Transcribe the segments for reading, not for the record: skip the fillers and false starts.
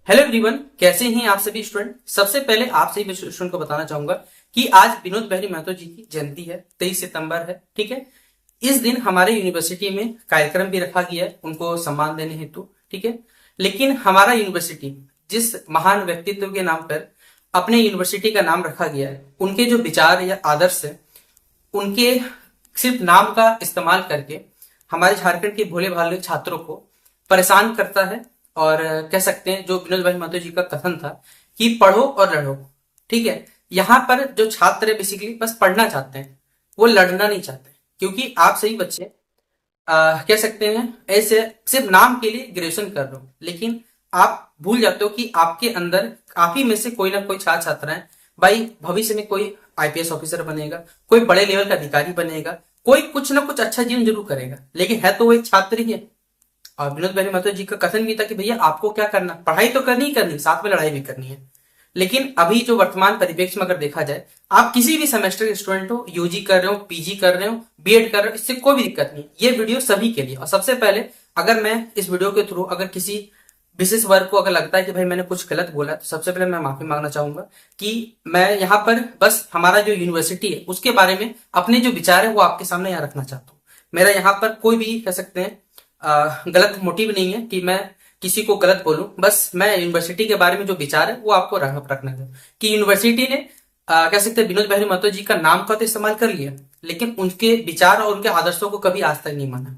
Hello everyone, कैसे हैं आप सभी स्टूडेंट। सबसे पहले आप सभी स्टूडेंट को बताना चाहूंगा कि आज विनोद बिहारी महतो जी की जयंती है। 23 सितंबर है, ठीक है। इस दिन हमारे यूनिवर्सिटी में कार्यक्रम भी रखा गया है उनको सम्मान देने हेतु, ठीक है। लेकिन हमारा यूनिवर्सिटी जिस महान व्यक्तित्व के नाम पर अपने यूनिवर्सिटी का नाम रखा गया है, उनके जो विचार या आदर्श है, उनके सिर्फ नाम का इस्तेमाल करके हमारे झारखंड के भोले भाले छात्रों को परेशान करता है। और कह सकते हैं जो विनोद भाई महतो जी का कथन था कि पढ़ो और लड़ो, ठीक है। यहाँ पर जो छात्र है बेसिकली बस पढ़ना चाहते हैं, वो लड़ना नहीं चाहते। क्योंकि आप सही बच्चे कह सकते हैं ऐसे सिर्फ नाम के लिए ग्रेजुएशन कर रहे हो, लेकिन आप भूल जाते हो कि आपके अंदर आप ही में से कोई ना कोई छात्र छात्र है भाई, भविष्य में कोई आईपीएस ऑफिसर बनेगा, कोई बड़े लेवल का अधिकारी बनेगा, कोई कुछ ना कुछ अच्छा जीवन जरूर करेगा, लेकिन है तो वो एक छात्र ही है। और विनोद भाई महतो जी का कथन भी था कि भैया आपको क्या करना, पढ़ाई तो करनी ही करनी, साथ में लड़ाई भी करनी है। लेकिन अभी जो वर्तमान परिप्रेक्ष्य में अगर देखा जाए, आप किसी भी सेमेस्टर के स्टूडेंट हो, यूजी कर रहे हो, पीजी कर रहे हो, बीएड कर रहे हो, इससे कोई भी दिक्कत नहीं। ये वीडियो सभी के लिए। और सबसे पहले अगर मैं इस वीडियो के थ्रू अगर किसी विशेष वर्ग को अगर लगता है कि भाई मैंने कुछ गलत बोला, तो सबसे पहले मैं माफी मांगना चाहूंगा कि मैं यहाँ पर बस हमारा जो यूनिवर्सिटी है उसके बारे में अपने जो विचार है वो आपके सामने यहाँ रखना चाहता हूँ। मेरा यहाँ पर कोई भी कह सकते हैं गलत मोटिव नहीं है कि मैं किसी को गलत बोलूं। बस मैं यूनिवर्सिटी के बारे में जो विचार है वो आपको रखना है कि यूनिवर्सिटी ने कह सकते हैं विनोद बिहारी महतो जी का नाम का तो इस्तेमाल कर लिया, लेकिन उनके विचार और उनके आदर्शों को कभी आज तक नहीं माना।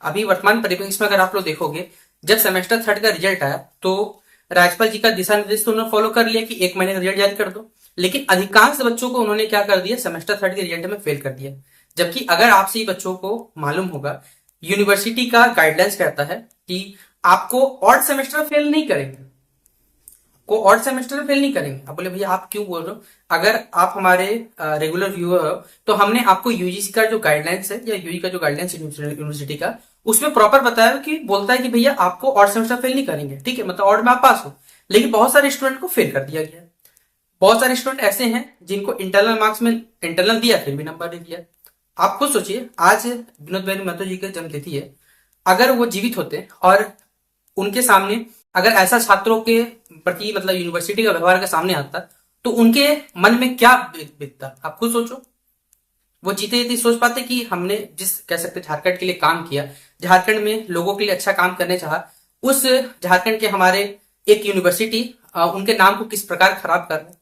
अभी वर्तमान परिप्रेक्ष्य में अगर आप लोग देखोगे, जब सेमेस्टर थर्ड का रिजल्ट आया तो राज्यपाल जी का दिशा निर्देश तो उन्होंने फॉलो कर लिया कि 1 महीने का रिजल्ट जारी कर दो, लेकिन अधिकांश बच्चों को उन्होंने क्या कर दिया, सेमेस्टर थर्ड के रिजल्ट में फेल कर दिया। जबकि अगर आपसे ही बच्चों को मालूम होगा, यूनिवर्सिटी का गाइडलाइंस कहता है कि आपको ऑड सेमेस्टर फेल नहीं करेंगे, को ऑड सेमेस्टर में फेल नहीं करेंगे। अब बोले भैया आप क्यों बोल रहे हो, अगर आप हमारे रेगुलर व्यूअर हो तो हमने आपको यूजीसी का जो गाइडलाइंस है या यूजी का जो गाइडलाइंस है यूनिवर्सिटी का, उसमें प्रॉपर बताया कि बोलता है कि भैया आपको ऑड सेमेस्टर फेल नहीं करेंगे, ठीक है, मतलब ऑड में आप पास हो। लेकिन बहुत सारे स्टूडेंट को फेल कर दिया गया। बहुत सारे स्टूडेंट ऐसे हैं जिनको इंटरनल मार्क्स में इंटरनल दिया फिर भी नंबर नहीं दिया। आप खुद सोचिए, आज विनोद भाई महतो जी की जन्मतिथि है, अगर वो जीवित होते और उनके सामने अगर ऐसा छात्रों के प्रति मतलब यूनिवर्सिटी का व्यवहार के सामने आता, तो उनके मन में क्या बीतता, आप खुद सोचो। वो जीते जीते सोच पाते कि हमने जिस कह सकते झारखंड के लिए काम किया, झारखंड में लोगों के लिए अच्छा काम करने चाहा, उस झारखंड के हमारे एक यूनिवर्सिटी उनके नाम को किस प्रकार खराब कर रहे।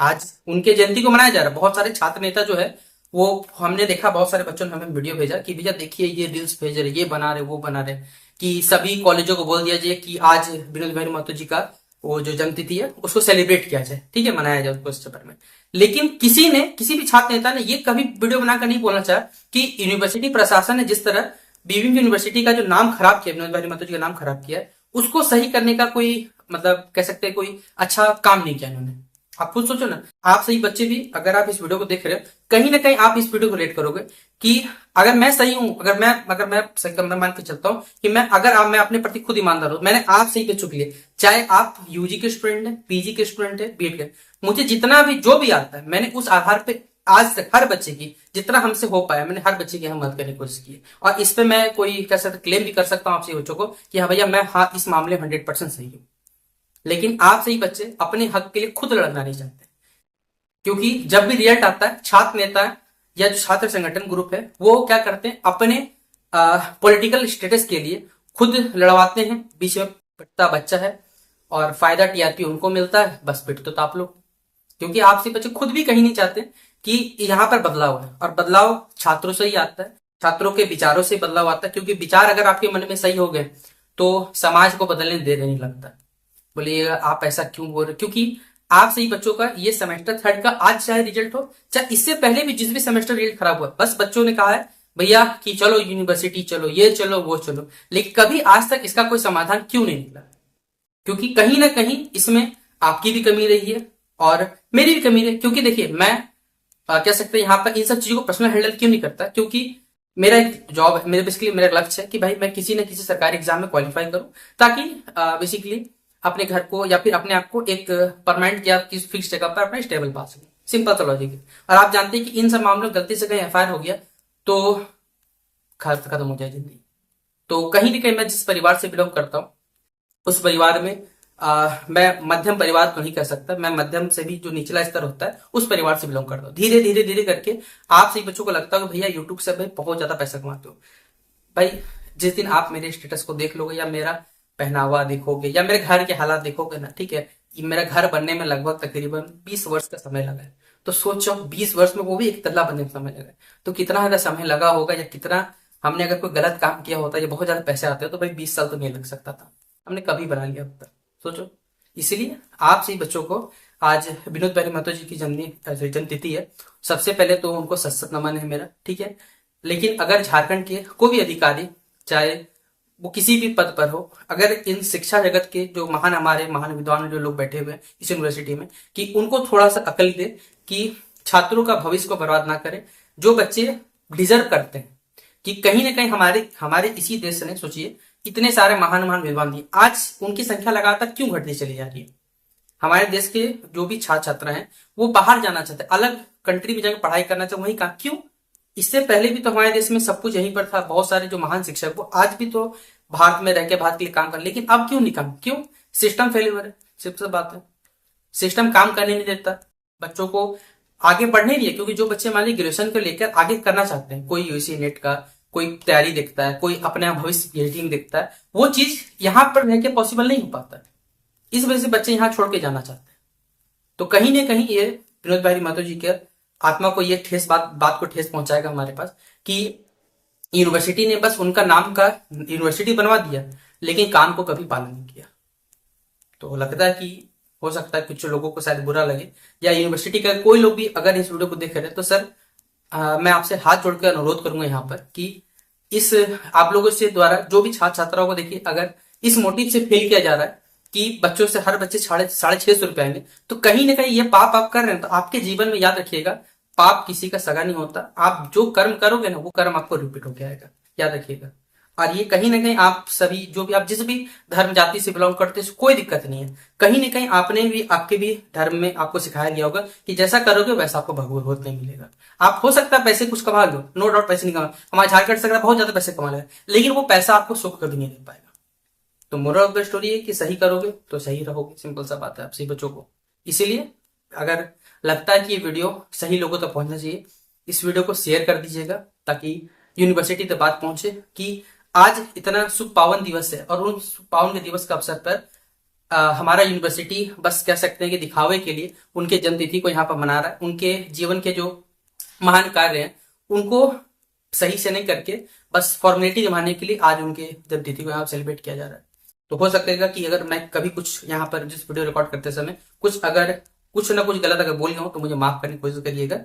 आज उनके जयंती को मनाया जा रहा है। बहुत सारे छात्र नेता जो है वो हमने देखा, बहुत सारे बच्चों ने हमें वीडियो भेजा कि भैया देखिए ये रील्स भेज रहे, ये बना रहे, वो बना रहे, कि सभी कॉलेजों को बोल दिया जाए कि आज विनोद बिहारी महतो जी का वो जो जन्मतिथि है उसको सेलिब्रेट किया जाए, ठीक है, मनाया जाए उसको इस चक्कर में। लेकिन किसी ने, किसी भी छात्र नेता ने ये कभी वीडियो बनाकर नहीं बोलना चाहा कि यूनिवर्सिटी प्रशासन ने जिस तरह बीबीएम यूनिवर्सिटी का जो नाम खराब किया, विनोद बिहारी महतो जी का नाम खराब किया, उसको सही करने का कोई मतलब कह सकते हैं कोई अच्छा काम नहीं किया इन्होंने। आप खुद सोचो ना, आप सही बच्चे भी अगर आप इस वीडियो को देख रहे हो, कहीं ना कहीं आप इस वीडियो को रिलेट करोगे कि अगर मैं सही हूं, अगर मैं सही मैं मान के चलता हूं कि मैं अगर आप मैं अपने प्रति खुद ईमानदार हूं, मैंने आप सही के चुक लिए, चाहे आप यूजी के स्टूडेंट है, पीजी के स्टूडेंट है, बीएड के, मुझे जितना भी जो भी आता है मैंने उस आधार पे आज तक हर बच्चे की जितना हमसे हो पाया मैंने हर बच्चे की हम मदद करने की कोशिश की। और इस पे मैं कोई कह सकता क्लेम भी कर सकता हूँ आपसे बच्चों को कि हाँ भैया मैं हाँ इस मामले में 100% सही हूँ। लेकिन आप सही बच्चे अपने हक के लिए खुद लड़ना नहीं चाहते, क्योंकि जब भी रिजल्ट आता है, छात्र नेता या जो छात्र संगठन ग्रुप है वो क्या करते हैं, अपने पॉलिटिकल स्टेटस के लिए खुद लड़वाते हैं। बीच में पिटता बच्चा है और फायदा टीआरपी उनको मिलता है, बस पिट तो आप लोग। क्योंकि आपसे बच्चे खुद भी कहीं नहीं चाहते कि यहाँ पर बदलाव है, और बदलाव छात्रों से ही आता है, छात्रों के विचारों से बदलाव आता है। क्योंकि विचार अगर आपके मन में सही हो गए तो समाज को बदलने देर नहीं लगता। बोलिएगा आप ऐसा क्यों बोल रहे, क्योंकि आप सही बच्चों का ये सेमेस्टर थर्ड का आज चाहे रिजल्ट हो, चाहे इससे पहले भी जिस भी सेमेस्टर रिजल्ट खराब हुआ, बस बच्चों ने कहा है भैया कि चलो यूनिवर्सिटी चलो, ये चलो वो चलो, लेकिन कभी आज तक इसका कोई समाधान क्यों नहीं निकला। क्योंकि कहीं ना कहीं इसमें आपकी भी कमी रही है और मेरी भी कमी रही है। क्योंकि देखिए मैं कह सकते हैं यहाँ पर इन सब चीजों को पर्सनल हैंडल क्यों नहीं करता, क्योंकि मेरा एक जॉब है, मेरे बेसिकली मेरा लक्ष्य है कि भाई मैं किसी न किसी सरकारी एग्जाम में क्वालिफाई करूं, ताकि बेसिकली अपने घर को या फिर अपने आप को एक परमानेंट या किसी फिक्स जगह पर अपना स्टेबल पा सके। सिंपल सा लॉजिक है। और आप जानते हैं कि इन सब मामलों में गलती से कहीं एफआईआर हो गया तो खत्म हो जाए जिंदगी। तो कहीं ना कहीं मैं जिस परिवार से बिलोंग करता हूँ उस परिवार में मैं मध्यम परिवार तो नहीं कह सकता, मैं मध्यम से भी जो निचला स्तर होता है उस परिवार से बिलोंग करता हूँ। धीरे धीरे धीरे करके आप सभी बच्चों को लगता है कि भैया यूट्यूब से भाई बहुत ज्यादा पैसा कमाते हो। भाई जिस दिन आप मेरे स्टेटस को देख लोगे या मेरा पहनावा देखोगे या मेरे घर के हालात देखोगे ना, ठीक है, ये मेरा घर बनने में लगभग तकरीबन 20 वर्ष का समय लगा है। तो सोचो 20 वर्ष में वो भी एक तल्ला बनने में समय लगा है, तो कितना ज्यादा समय लगा होगा, या कितना हमने अगर कोई गलत काम किया होता या बहुत ज्यादा पैसे आते हो तो भाई 20 साल तो नहीं लग सकता था, हमने कभी बना लिया होता। सोचो। इसीलिए आप सही बच्चों को आज विनोद भाई महतो जी की जन्मतिथि है। सबसे पहले तो उनको सत सत नमन है मेरा, ठीक है। लेकिन अगर झारखंड के कोई भी अधिकारी, चाहे वो किसी भी पद पर हो, अगर इन शिक्षा जगत के जो हमारे महान विद्वान जो लोग बैठे हुए हैं इस यूनिवर्सिटी में, कि उनको थोड़ा सा अकल दे कि छात्रों का भविष्य को बर्बाद ना करें, जो बच्चे डिजर्व करते हैं। कि कहीं ना कहीं हमारे हमारे इसी देश ने, सोचिए, इतने सारे महान महान विद्वान दिए, आज उनकी संख्या लगातार क्यों घटती चली जा रही है। हमारे देश के जो भी छात्र छात्रा हैं वो बाहर जाना चाहते हैं, अलग कंट्री में जाकर पढ़ाई करना चाहते, वहीं कहा क्यों। इससे पहले भी तो हमारे देश में सब कुछ यहीं पर था, बहुत सारे जो महान शिक्षक वो आज भी तो भारत में रह के भारत के लिए काम कर, लेकिन अब क्यों नहीं काम, क्यों। सिस्टम फेल्यूर है, सिर्फ बात है। सिस्टम काम करने नहीं देता, बच्चों को आगे बढ़ने नहीं है। क्योंकि जो बच्चे मान लीजिए ग्रेजुएशन को लेकर आगे करना चाहते हैं, कोई यूसी नेट का कोई तैयारी देखता है, कोई अपने भविष्य पीएचडी में देखता है, वो चीज यहाँ पर रह के पॉसिबल नहीं हो पाता। इस वजह से बच्चे यहाँ छोड़ के जाना चाहते हैं। तो कहीं ना कहीं ये विनोद भाई महतो जी के आत्मा को ये ठेस बात को ठेस पहुंचाएगा हमारे पास, कि यूनिवर्सिटी ने बस उनका नाम का यूनिवर्सिटी बनवा दिया, लेकिन काम को कभी पालन नहीं किया। तो लगता है कि हो सकता है कुछ लोगों को शायद बुरा लगे, या यूनिवर्सिटी का कोई लोग भी अगर इस वीडियो को देख रहे हैं, तो सर मैं आपसे हाथ जोड़कर अनुरोध करूंगा यहाँ पर कि इस आप लोगों से द्वारा जो भी छात्र छात्राओं को, देखिए, अगर इस मोटिव से फेल किया जा रहा है कि बच्चों से हर बच्चे 650 आएंगे, तो कहीं ना कहीं ये पाप आप कर रहे हैं। तो आपके जीवन में याद रखिएगा, पाप किसी का सगा नहीं होता। आप जो कर्म करोगे ना, वो कर्म आपको रिपीट होके आएगा, याद रखिएगा। और ये कहीं ना कहीं आप सभी जो भी, आप जिस भी धर्म जाति से बिलोंग करते हैं, कोई दिक्कत नहीं है। कहीं ना कहीं आपने भी, आपके भी धर्म में आपको सिखाया गया होगा कि जैसा करोगे वैसा आपको भगवत नहीं मिलेगा। आप हो सकता है पैसे कुछ कमा लो, नो डाउट पैसे नहीं कमा, हमारे झारखंड से बहुत ज्यादा पैसे कमा लेगा, लेकिन वो पैसा आपको सुख कभी नहीं दे पाएगा। तो मोरल ऑफ द स्टोरी है कि सही करोगे तो सही रहोगे, सिंपल सा बात है आप सही बच्चों को। इसीलिए अगर लगता है कि ये वीडियो सही लोगों तक पहुंचना चाहिए, इस वीडियो को शेयर कर दीजिएगा, ताकि यूनिवर्सिटी तक बात पहुंचे कि आज इतना शुभ पावन दिवस है, और उन पावन के दिवस के अवसर पर हमारा यूनिवर्सिटी बस कह सकते हैं कि दिखावे के लिए उनके जन्मतिथि को यहाँ पर मना रहा है। उनके जीवन के जो महान कार्य हैं उनको सही से नहीं करके बस फॉर्मेलिटी निभाने के लिए आज उनके जन्मतिथि को यहाँ सेलिब्रेट किया जा रहा है। तो हो सकता है कि अगर मैं कभी कुछ यहाँ पर जिस वीडियो रिकॉर्ड करते समय कुछ ना कुछ गलत अगर बोल गया हूं तो मुझे माफ करने की कोशिश करिएगा।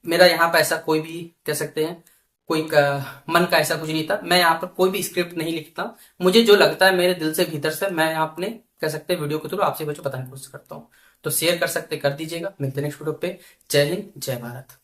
मेरा यहाँ पर ऐसा कोई भी कह सकते हैं मन का ऐसा कुछ नहीं था। मैं यहाँ पर कोई भी स्क्रिप्ट नहीं लिखता, मुझे जो लगता है मेरे दिल से भीतर से मैं यहाँ अपने कह सकते हैं वीडियो के थ्रू आपसे बच्चों बताने की कोशिश करता हूँ। तो शेयर कर सकते कर दीजिएगा। मिलते हैं नेक्स्ट वीडियो पे। जय हिंद, जय भारत।